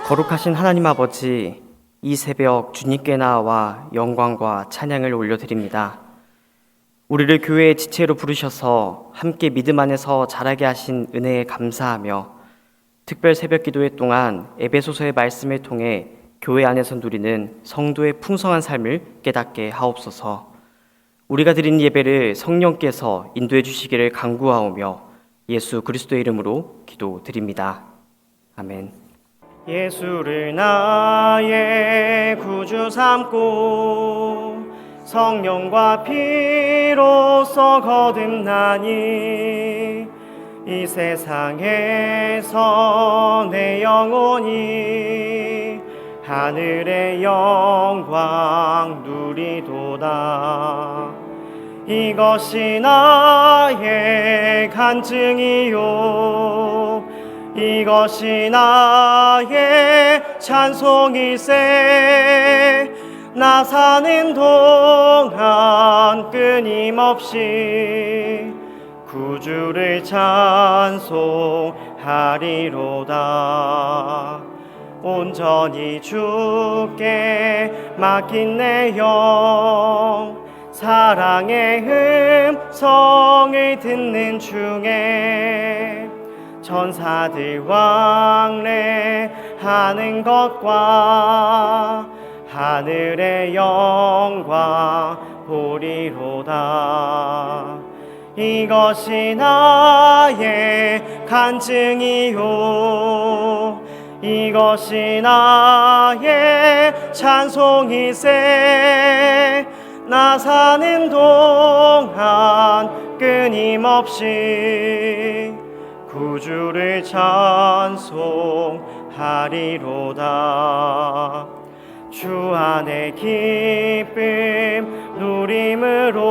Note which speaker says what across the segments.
Speaker 1: 거룩하신 하나님 아버지, 이 새벽 주님께 나와 영광과 찬양을 올려드립니다. 우리를 교회의 지체로 부르셔서 함께 믿음 안에서 자라게 하신 은혜에 감사하며 특별 새벽 기도회 동안 에베소서의 말씀을 통해 교회 안에서 누리는 성도의 풍성한 삶을 깨닫게 하옵소서. 우리가 드린 예배를 성령께서 인도해 주시기를 간구하오며 예수 그리스도의 이름으로 기도드립니다. 아멘. 예수를 나의 구주 삼고 성령과 피로써 거듭나니 이 세상에서 내 영혼이 하늘의 영광 누리도다. 이것이 나의 간증이요 이것이 나의 찬송일세. 나 사는 동안 끊임없이 구주를 찬송하리로다. 온전히 주께 맡긴 내 영 사랑의 음성을 듣는 중에 천사들 왕래하는 것과 하늘의 영광 보리로다. 이것이 나의 간증이요 이것이 나의 찬송일세. 나 사는 동안 끊임없이 구주를 찬송하리로다. 주 안에 기쁨 누림으로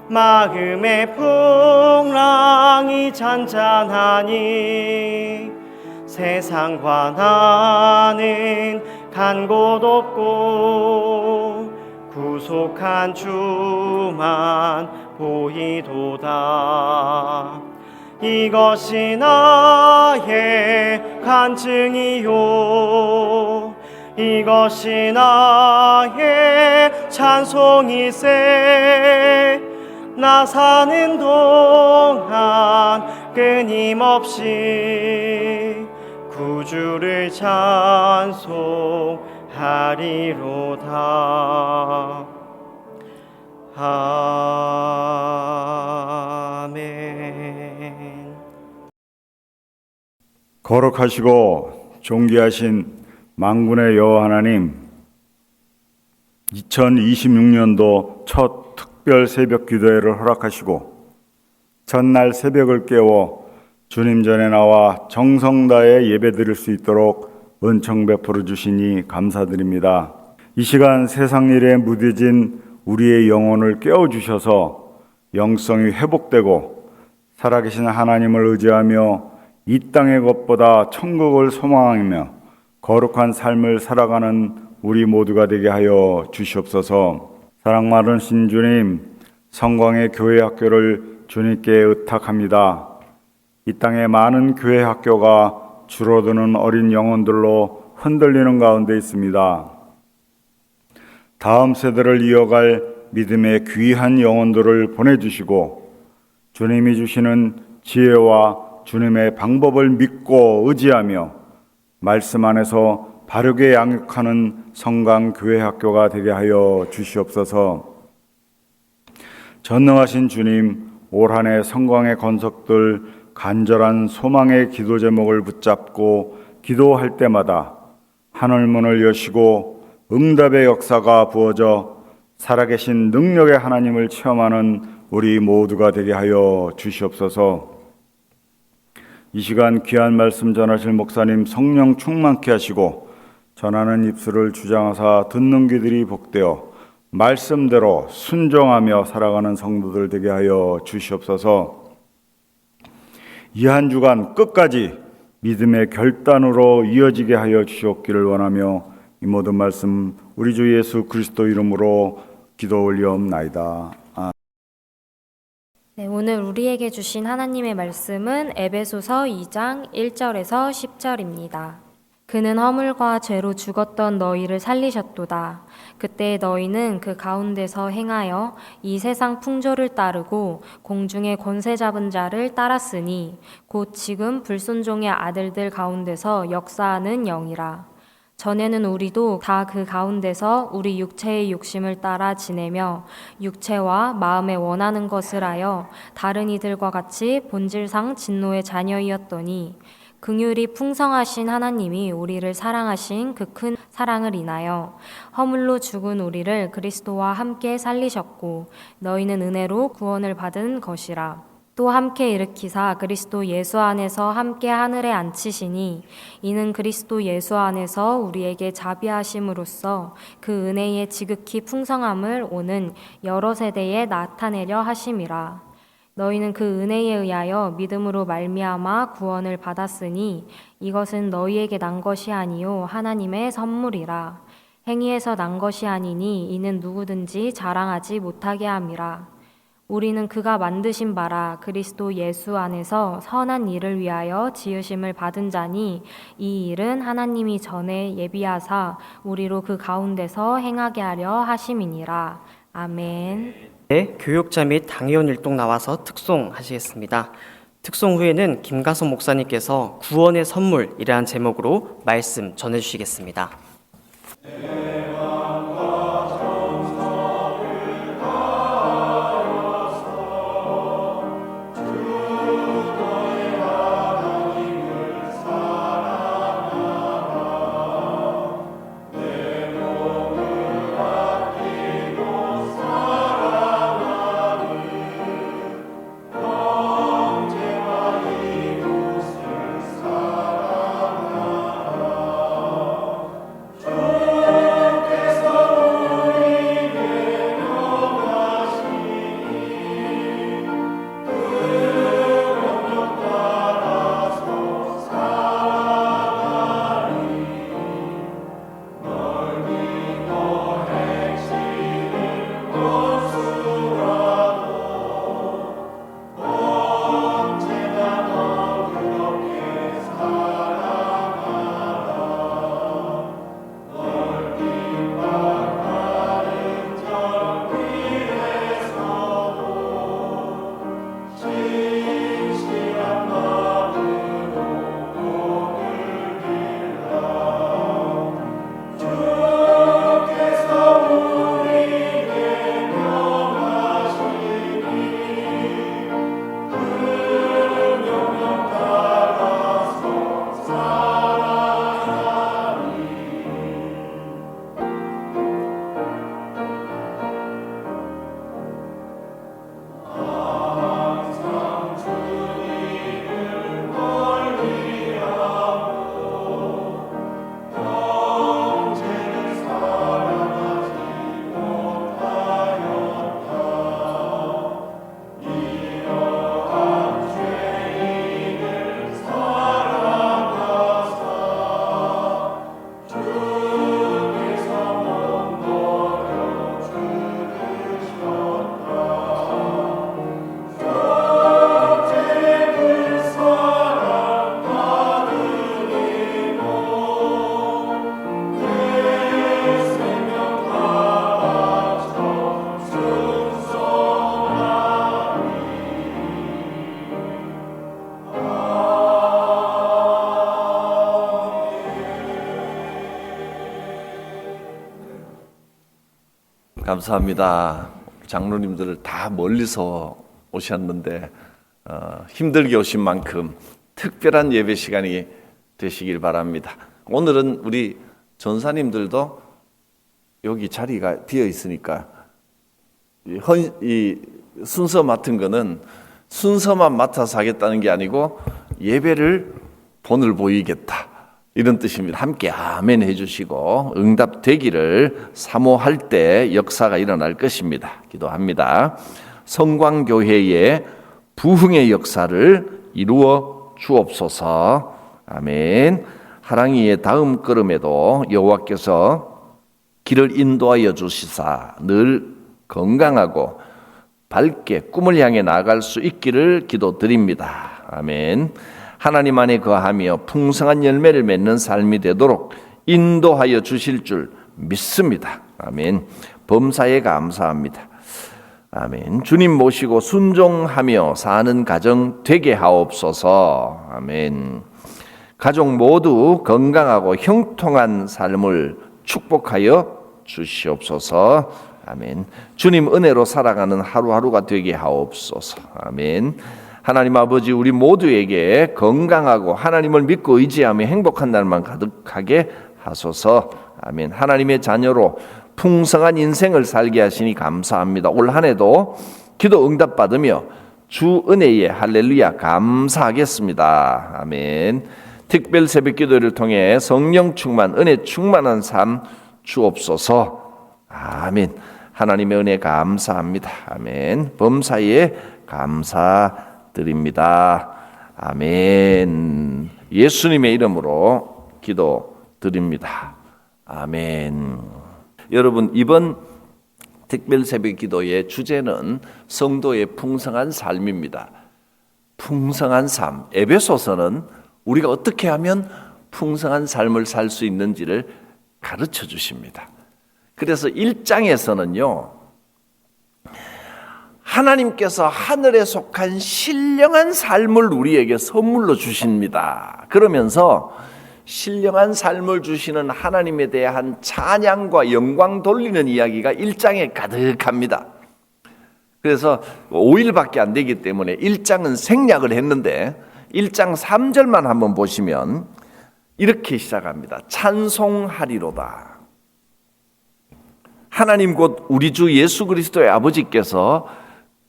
Speaker 1: 마음의 풍랑이 잔잔하니 세상과 나는 간 곳 없고 구속한 주만 보이도다. 이것이 나의 간증이요 이것이 나의 찬송일세. 나 사는 동안 끊임없이 구주를 찬송하리로다. 아멘.
Speaker 2: 거룩하시고 존귀하신 만군의 여호와 하나님, 2026년도 첫 특별 새벽 기도회를 허락하시고 전날 새벽을 깨워 주님 전에 나와 정성 다해 예배드릴 수 있도록 은총 베풀어 주시니 감사드립니다. 이 시간 세상 일에 무뎌진 우리의 영혼을 깨워주셔서 영성이 회복되고 살아계신 하나님을 의지하며 이 땅의 것보다 천국을 소망하며 거룩한 삶을 살아가는 우리 모두가 되게 하여 주시옵소서. 사랑 많으신 주님, 성광의 교회 학교를 주님께 의탁합니다. 이 땅에 많은 교회 학교가 줄어드는 어린 영혼들로 흔들리는 가운데 있습니다. 다음 세대를 이어갈 믿음의 귀한 영혼들을 보내주시고 주님이 주시는 지혜와 주님의 방법을 믿고 의지하며 말씀 안에서 바르게 양육하는 성강 교회 학교가 되게 하여 주시옵소서. 전능하신 주님, 올 한 해 성광의 건석들 간절한 소망의 기도 제목을 붙잡고 기도할 때마다 하늘문을 여시고 응답의 역사가 부어져 살아계신 능력의 하나님을 체험하는 우리 모두가 되게 하여 주시옵소서. 이 시간 귀한 말씀 전하실 목사님 성령 충만케 하시고 전하는 입술을 주장하사 듣는 귀들이 복되어 말씀대로 순종하며 살아가는 성도들 되게 하여 주시옵소서. 이 한 주간 끝까지 믿음의 결단으로 이어지게 하여 주시옵기를 원하며 이 모든 말씀 우리 주 예수 그리스도 이름으로 기도 올리옵나이다.
Speaker 3: 네, 오늘 우리에게 주신 하나님의 말씀은 에베소서 2장 1절에서 10절입니다. 그는 허물과 죄로 죽었던 너희를 살리셨도다. 그때 너희는 그 가운데서 행하여 이 세상 풍조를 따르고 공중의 권세 잡은 자를 따랐으니 곧 지금 불순종의 아들들 가운데서 역사하는 영이라. 전에는 우리도 다 그 가운데서 우리 육체의 욕심을 따라 지내며 육체와 마음에 원하는 것을 하여 다른 이들과 같이 본질상 진노의 자녀이었더니 긍휼이 풍성하신 하나님이 우리를 사랑하신 그 큰 사랑을 인하여 허물로 죽은 우리를 그리스도와 함께 살리셨고 너희는 은혜로 구원을 받은 것이라. 또 함께 일으키사 그리스도 예수 안에서 함께 하늘에 앉히시니 이는 그리스도 예수 안에서 우리에게 자비하심으로써 그 은혜의 지극히 풍성함을 오는 여러 세대에 나타내려 하심이라. 너희는 그 은혜에 의하여 믿음으로 말미암아 구원을 받았으니 이것은 너희에게 난 것이 아니요 하나님의 선물이라. 행위에서 난 것이 아니니 이는 누구든지 자랑하지 못하게 함이라. 우리는 그가 만드신 바라 그리스도 예수 안에서 선한 일을 위하여 지으심을 받은 자니 이 일은 하나님이 전에 예비하사 우리로 그 가운데서 행하게 하려 하심이니라. 아멘.
Speaker 1: 네, 교육자 및 당의원 일동 나와서 특송하시겠습니다. 특송 후에는 김가성 목사님께서 구원의 선물이라는 제목으로 말씀 전해주시겠습니다.
Speaker 4: 감사합니다. 장로님들 다 멀리서 오셨는데 힘들게 오신 만큼 특별한 예배 시간이 되시길 바랍니다. 오늘은 우리 전사님들도 여기 자리가 비어 있으니까 이 순서 맡은 거는 순서만 맡아서 하겠다는 게 아니고 예배를 본을 보이겠다 이런 뜻입니다. 함께 아멘 해주시고 응답되기를 사모할 때 역사가 일어날 것입니다. 기도합니다. 성광교회의 부흥의 역사를 이루어 주옵소서. 아멘. 하랑이의 다음 걸음에도 여호와께서 길을 인도하여 주시사 늘 건강하고 밝게 꿈을 향해 나아갈 수 있기를 기도드립니다. 아멘. 하나님 안에 거하며 풍성한 열매를 맺는 삶이 되도록 인도하여 주실 줄 믿습니다. 아멘. 범사에 감사합니다. 아멘. 주님 모시고 순종하며 사는 가정 되게 하옵소서. 아멘. 가족 모두 건강하고 형통한 삶을 축복하여 주시옵소서. 아멘. 주님 은혜로 살아가는 하루하루가 되게 하옵소서. 아멘. 하나님 아버지, 우리 모두에게 건강하고 하나님을 믿고 의지하며 행복한 날만 가득하게 하소서. 아멘. 하나님의 자녀로 풍성한 인생을 살게 하시니 감사합니다. 올 한 해도 기도 응답받으며 주 은혜에 할렐루야 감사하겠습니다. 아멘. 특별 새벽 기도를 통해 성령 충만, 은혜 충만한 삶 주옵소서. 아멘. 하나님의 은혜 감사합니다. 아멘. 범사에 감사드립니다. 아멘. 예수님의 이름으로 기도드립니다. 아멘. 여러분, 이번 특별 새벽 기도의 주제는 성도의 풍성한 삶입니다. 풍성한 삶. 에베소서는 우리가 어떻게 하면 풍성한 삶을 살 수 있는지를 가르쳐 주십니다. 그래서 1장에서는요, 하나님께서 하늘에 속한 신령한 삶을 우리에게 선물로 주십니다. 그러면서 신령한 삶을 주시는 하나님에 대한 찬양과 영광 돌리는 이야기가 1장에 가득합니다. 그래서 5일밖에 안 되기 때문에 1장은 생략을 했는데 1장 3절만 한번 보시면 이렇게 시작합니다. 찬송하리로다. 하나님 곧 우리 주 예수 그리스도의 아버지께서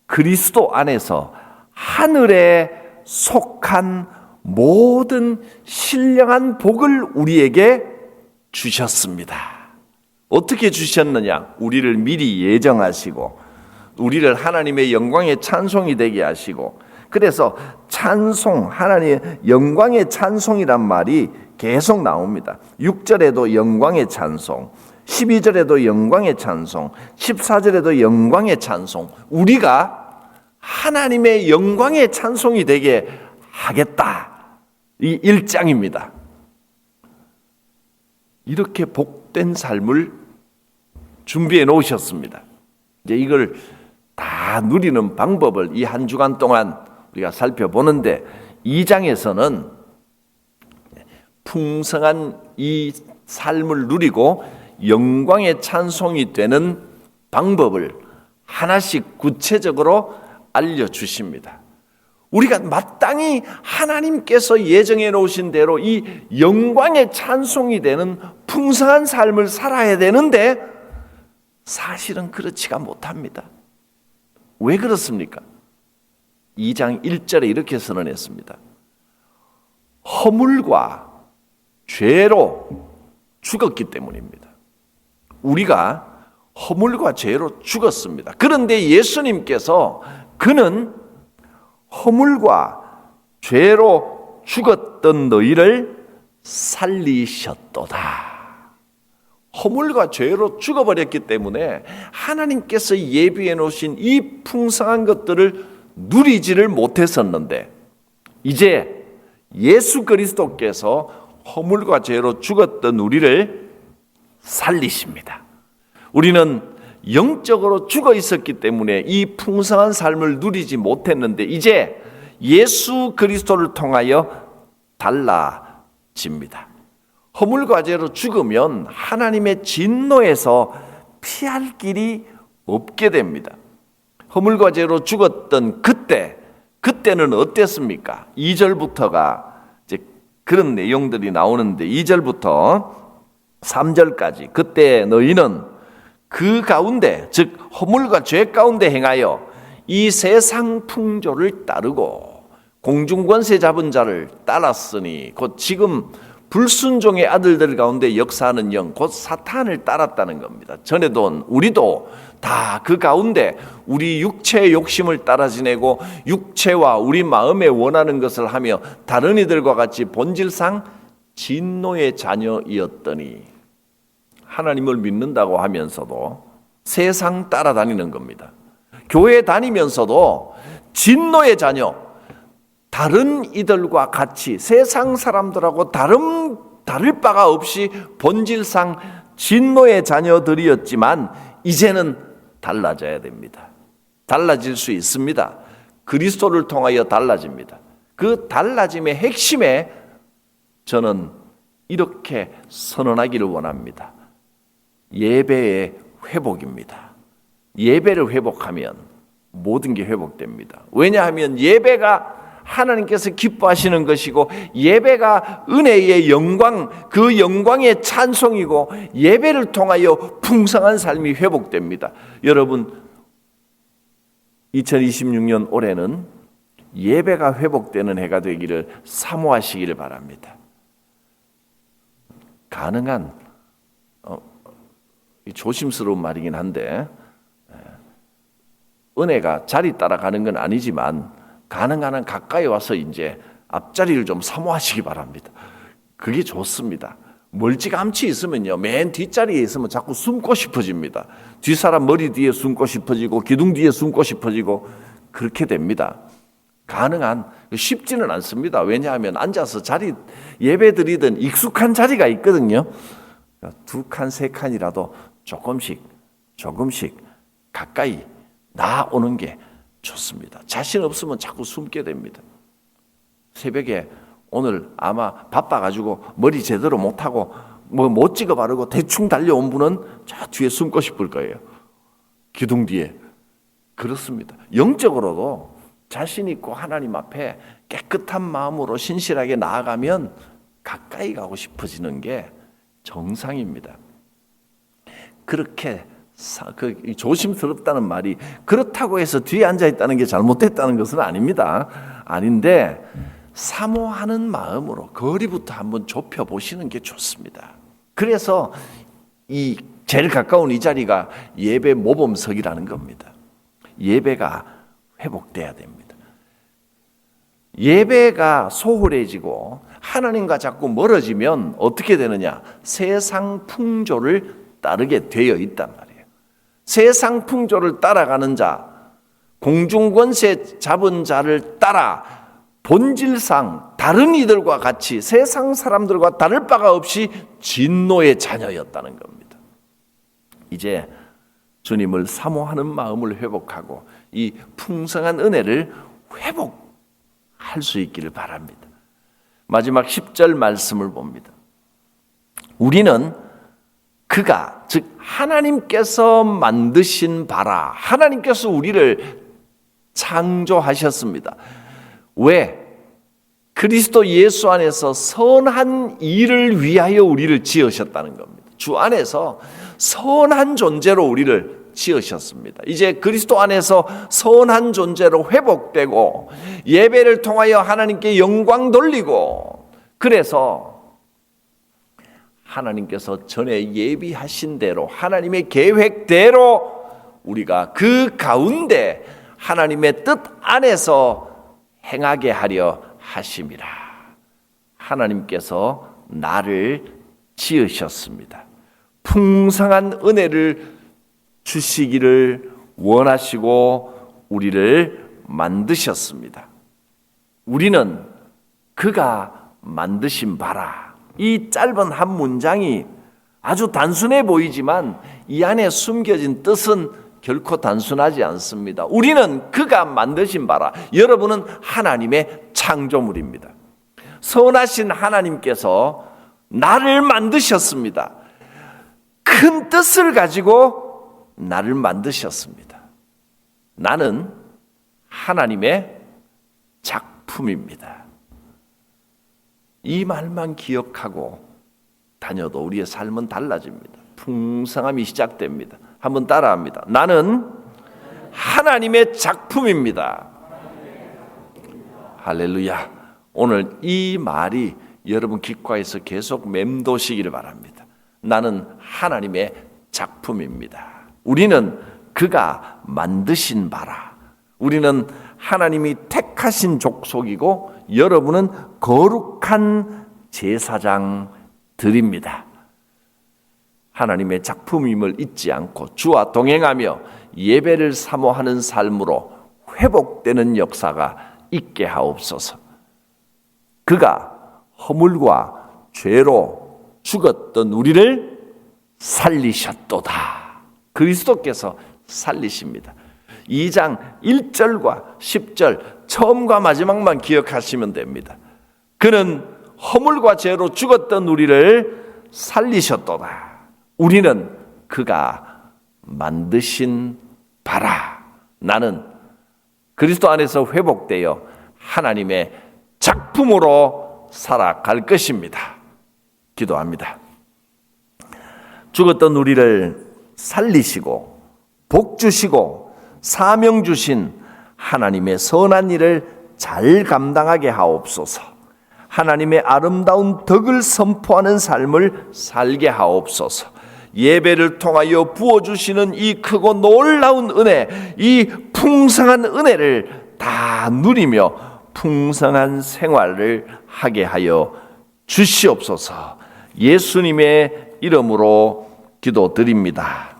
Speaker 4: 그리스도 안에서 하늘에 속한 모든 신령한 복을 우리에게 주셨습니다. 어떻게 주셨느냐? 우리를 미리 예정하시고 우리를 하나님의 영광의 찬송이 되게 하시고, 그래서 찬송, 하나님의 영광의 찬송이란 말이 계속 나옵니다. 6절에도 영광의 찬송, 12절에도 영광의 찬송, 14절에도 영광의 찬송. 우리가 하나님의 영광의 찬송이 되게 하겠다. 이 1장입니다. 이렇게 복된 삶을 준비해 놓으셨습니다. 이제 이걸 다 누리는 방법을 이 한 주간 동안 우리가 살펴보는데, 2장에서는 풍성한 이 삶을 누리고 영광의 찬송이 되는 방법을 하나씩 구체적으로 알려주십니다. 우리가 마땅히 하나님께서 예정해 놓으신 대로 이 영광의 찬송이 되는 풍성한 삶을 살아야 되는데 사실은 그렇지가 못합니다. 왜 그렇습니까? 2장 1절에 이렇게 선언했습니다. 허물과 죄로 죽었기 때문입니다. 우리가 허물과 죄로 죽었습니다. 그런데 예수님께서 그는 허물과 죄로 죽었던 너희를 살리셨도다. 허물과 죄로 죽어버렸기 때문에 하나님께서 예비해 놓으신 이 풍성한 것들을 누리지를 못했었는데, 이제 예수 그리스도께서 허물과 죄로 죽었던 우리를 살리십니다. 우리는 영적으로 죽어 있었기 때문에 이 풍성한 삶을 누리지 못했는데 이제 예수 그리스도를 통하여 달라집니다. 허물과 죄로 죽으면 하나님의 진노에서 피할 길이 없게 됩니다. 허물과 죄로 죽었던 그때는 어땠습니까? 2절부터가 이제 그런 내용들이 나오는데 2절부터 3절까지 그때 너희는 그 가운데, 즉 허물과 죄 가운데 행하여 이 세상 풍조를 따르고 공중권세 잡은 자를 따랐으니, 곧 지금 불순종의 아들들 가운데 역사하는 영, 곧 사탄을 따랐다는 겁니다. 전에도 우리도 다 그 가운데 우리 육체의 욕심을 따라 지내고 육체와 우리 마음에 원하는 것을 하며 다른 이들과 같이 본질상 진노의 자녀이었더니, 하나님을 믿는다고 하면서도 세상 따라다니는 겁니다. 교회 다니면서도 진노의 자녀, 다른 이들과 같이 세상 사람들하고 다를 바가 없이 본질상 진노의 자녀들이었지만 이제는 달라져야 됩니다. 달라질 수 있습니다. 그리스도를 통하여 달라집니다. 그 달라짐의 핵심에 저는 이렇게 선언하기를 원합니다. 예배의 회복입니다. 예배를 회복하면 모든 게 회복됩니다. 왜냐하면 예배가 하나님께서 기뻐하시는 것이고 예배가 은혜의 영광, 그 영광의 찬송이고 예배를 통하여 풍성한 삶이 회복됩니다. 여러분 2026년 올해는 예배가 회복되는 해가 되기를 사모하시기를 바랍니다. 가능한 조심스러운 말이긴 한데 은혜가 자리 따라가는 건 아니지만 가능한 한 가까이 와서 이제 앞자리를 좀 사모하시기 바랍니다. 그게 좋습니다. 멀찌감치 있으면요, 맨 뒷자리에 있으면 자꾸 숨고 싶어집니다. 뒷사람 머리 뒤에 숨고 싶어지고 기둥 뒤에 숨고 싶어지고 그렇게 됩니다. 가능한, 쉽지는 않습니다. 왜냐하면 앉아서 예배 드리던 익숙한 자리가 있거든요. 두 칸, 세 칸이라도 조금씩 가까이 나오는 게 좋습니다. 자신 없으면 자꾸 숨게 됩니다. 새벽에 오늘 아마 바빠가지고 머리 제대로 못하고 못 찍어 바르고 대충 달려온 분은 저 뒤에 숨고 싶을 거예요. 기둥 뒤에. 그렇습니다. 영적으로도 자신 있고 하나님 앞에 깨끗한 마음으로 신실하게 나아가면 가까이 가고 싶어지는 게 정상입니다. 그렇게 조심스럽다는 말이 그렇다고 해서 뒤에 앉아 있다는 게 잘못됐다는 것은 아닙니다. 아닌데 사모하는 마음으로 거리부터 한번 좁혀 보시는 게 좋습니다. 그래서 이 제일 가까운 이 자리가 예배 모범석이라는 겁니다. 예배가 회복돼야 됩니다. 예배가 소홀해지고 하나님과 자꾸 멀어지면 어떻게 되느냐? 세상 풍조를 따르게 되어 있단 말이에요. 세상 풍조를 따라가는 자, 공중권세 잡은 자를 따라 본질상 다른 이들과 같이 세상 사람들과 다를 바가 없이 진노의 자녀였다는 겁니다. 이제 주님을 사모하는 마음을 회복하고 이 풍성한 은혜를 회복할 수 있기를 바랍니다. 마지막 10절 말씀을 봅니다. 우리는 그가, 즉 하나님께서 만드신 바라, 하나님께서 우리를 창조하셨습니다. 왜? 그리스도 예수 안에서 선한 일을 위하여 우리를 지으셨다는 겁니다. 주 안에서 선한 존재로 우리를 지으셨습니다. 이제 그리스도 안에서 선한 존재로 회복되고 예배를 통하여 하나님께 영광 돌리고, 그래서 하나님께서 전에 예비하신 대로 하나님의 계획대로 우리가 그 가운데 하나님의 뜻 안에서 행하게 하려 하심이라. 하나님께서 나를 지으셨습니다. 풍성한 은혜를 주시기를 원하시고 우리를 만드셨습니다. 우리는 그가 만드신 바라. 이 짧은 한 문장이 아주 단순해 보이지만 이 안에 숨겨진 뜻은 결코 단순하지 않습니다. 우리는 그가 만드신 바라. 여러분은 하나님의 창조물입니다. 선하신 하나님께서 나를 만드셨습니다. 큰 뜻을 가지고 나를 만드셨습니다. 나는 하나님의 작품입니다. 이 말만 기억하고 다녀도 우리의 삶은 달라집니다. 풍성함이 시작됩니다. 한번 따라합니다. 나는 하나님의 작품입니다. 할렐루야. 오늘 이 말이 여러분 귓가에서 계속 맴도시기를 바랍니다. 나는 하나님의 작품입니다. 우리는 그가 만드신 바라. 우리는 하나님이 택하신 족속이고 여러분은 거룩한 제사장들입니다. 하나님의 작품임을 잊지 않고 주와 동행하며 예배를 사모하는 삶으로 회복되는 역사가 있게 하옵소서. 그가 허물과 죄로 죽었던 우리를 살리셨도다. 그리스도께서 살리십니다. 2장 1절과 10절 처음과 마지막만 기억하시면 됩니다. 그는 허물과 죄로 죽었던 우리를 살리셨도다. 우리는 그가 만드신 바라. 나는 그리스도 안에서 회복되어 하나님의 작품으로 살아갈 것입니다. 기도합니다. 죽었던 우리를 살리시고 복 주시고 사명 주신 하나님의 선한 일을 잘 감당하게 하옵소서. 하나님의 아름다운 덕을 선포하는 삶을 살게 하옵소서. 예배를 통하여 부어주시는 이 크고 놀라운 은혜, 이 풍성한 은혜를 다 누리며 풍성한 생활을 하게 하여 주시옵소서. 예수님의 이름으로 기도드립니다.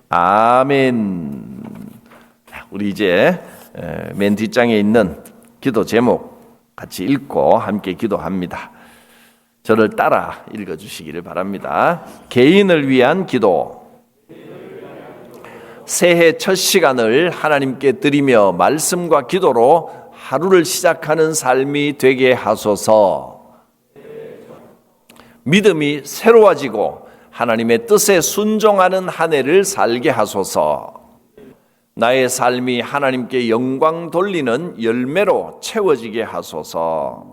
Speaker 4: 아멘. 우리 이제 맨 뒷장에 있는 기도 제목 같이 읽고 함께 기도합니다. 저를 따라 읽어주시기를 바랍니다. 개인을 위한 기도. 새해 첫 시간을 하나님께 드리며 말씀과 기도로 하루를 시작하는 삶이 되게 하소서. 믿음이 새로워지고 하나님의 뜻에 순종하는 한 해를 살게 하소서. 나의 삶이 하나님께 영광 돌리는 열매로 채워지게 하소서.